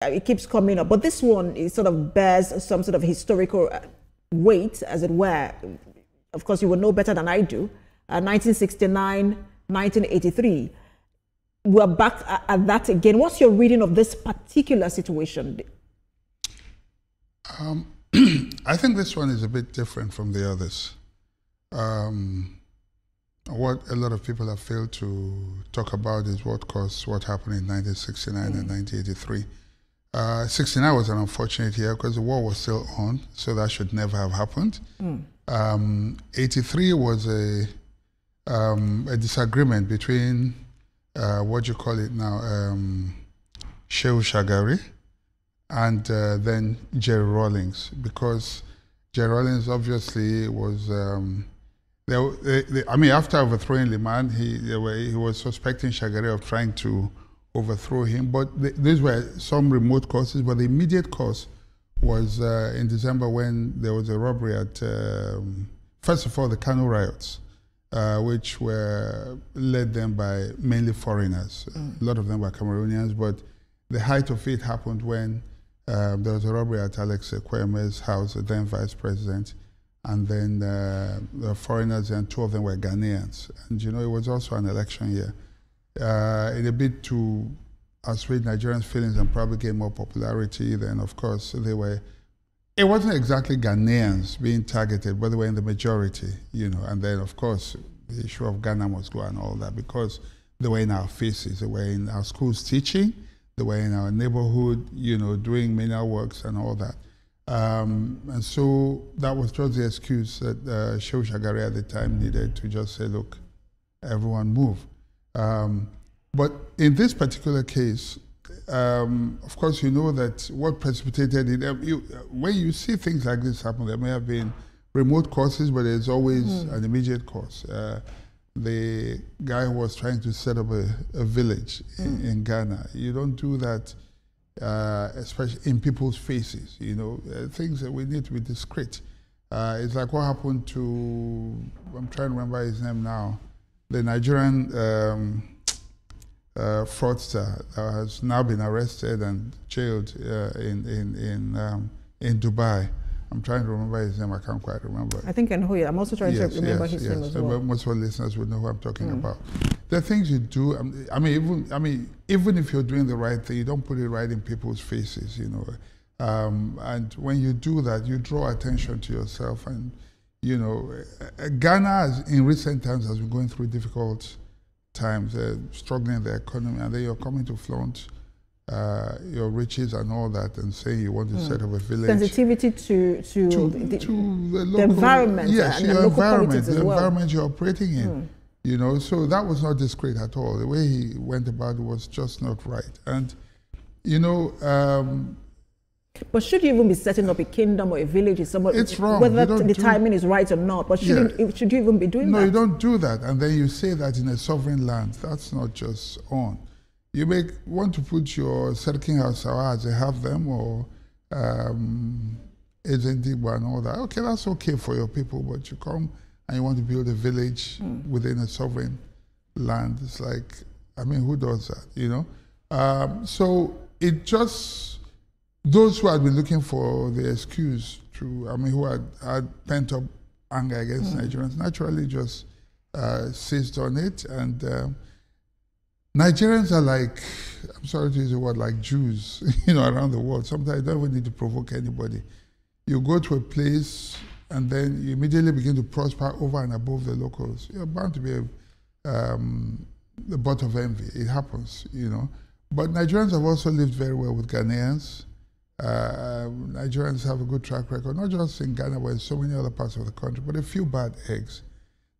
it keeps coming up. But this one is sort of bears some sort of historical weight, as it were. Of course, you will know better than I do. 1969, 1983. We're back at that again. What's your reading of this particular situation? I think this one is a bit different from the others. What a lot of people have failed to talk about is what caused what happened in 1969 and 1983. 69 was an unfortunate year because the war was still on, so that should never have happened. 83 was a disagreement between what you call it now, Shehu Shagari and then Jerry Rawlings, because Jerry Rawlings obviously was, I mean, after overthrowing Liman, he was suspecting Shagari of trying to overthrow him, but these were some remote causes, but the immediate cause was in December when there was a robbery at, first of all, the Kano riots, which were led then by mainly foreigners. A lot of them were Cameroonians, but the height of it happened when there was a robbery at Alex Ekweme's house, the then vice president, and then the foreigners, and two of them were Ghanaians. And you know, it was also an election year. In a bid to assuage Nigerians' feelings and probably gain more popularity, then of course they were, it wasn't exactly Ghanaians being targeted, but they were in the majority, you know, and then of course the issue of Ghana must go and all that, because they were in our faces, they were in our schools teaching, they were in our neighborhood, you know, doing menial works and all that. And so that was just the excuse that Shehu Shagari at the time needed to just say, look, everyone move. But in this particular case, of course, you know that what precipitated it, when you see things like this happen, there may have been remote causes, but there's always an immediate cause. The guy who was trying to set up a village in Ghana, you don't do that, especially in people's faces, you know, things that we need to be discreet. It's like what happened to, I'm trying to remember his name now, the Nigerian fraudster has now been arrested and jailed in Dubai. I'm trying to remember his name. I can't quite remember. I think I know it. I'm also trying to remember his name as well. Most of our listeners would know who I'm talking about. The things you do. I mean, even if you're doing the right thing, you don't put it right in people's faces. You know, and when you do that, you draw attention to yourself. And you know, Ghana, in recent times, has been going through difficult times, struggling in the economy, and then you're coming to flaunt your riches and all that, and saying you want to set up a village. Sensitivity to the local, environment, yes, and the local politics as well. Environment you're operating in. You know, so that was not discreet at all. The way he went about it was just not right. And you know, but should you even be setting up a kingdom or a village? It's wrong. Whether the timing is right or not, but should you even be doing that? No, you don't do that. And then you say that in a sovereign land. That's not just on. You want to put your Serking House as they have them, or Ezendigba and all that. Okay, that's okay for your people, but you come and you want to build a village within a sovereign land. It's like, I mean, who does that, you know? So it just, those who had been looking for the excuse to, I mean, who had pent up anger against Nigerians, naturally just seized on it. And Nigerians are like, I'm sorry to use the word, like Jews, you know, around the world. Sometimes you don't even need to provoke anybody. You go to a place and then you immediately begin to prosper over and above the locals. You're bound to be the butt of envy. It happens, you know. But Nigerians have also lived very well with Ghanaians. Nigerians have a good track record, not just in Ghana, but in so many other parts of the country, but a few bad eggs.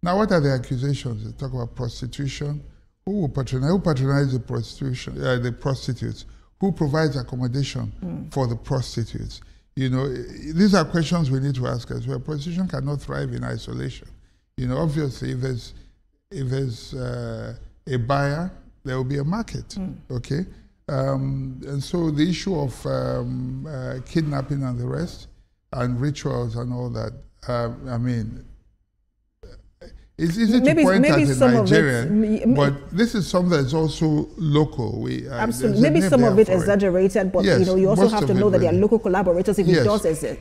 Now, what are the accusations? They talk about prostitution. Who patronizes the prostitution? The prostitutes. Who provides accommodation for the prostitutes? You know, these are questions we need to ask as well. Prostitution cannot thrive in isolation. You know, obviously, if there's a buyer, there will be a market. Okay, and so the issue of kidnapping and the rest, and rituals and all that. I mean, It's easy to point as a Nigerian, but this is something that's also local. Absolutely. Maybe some of it exaggerated, but yes, you also have to know that there are local collaborators if it does exist.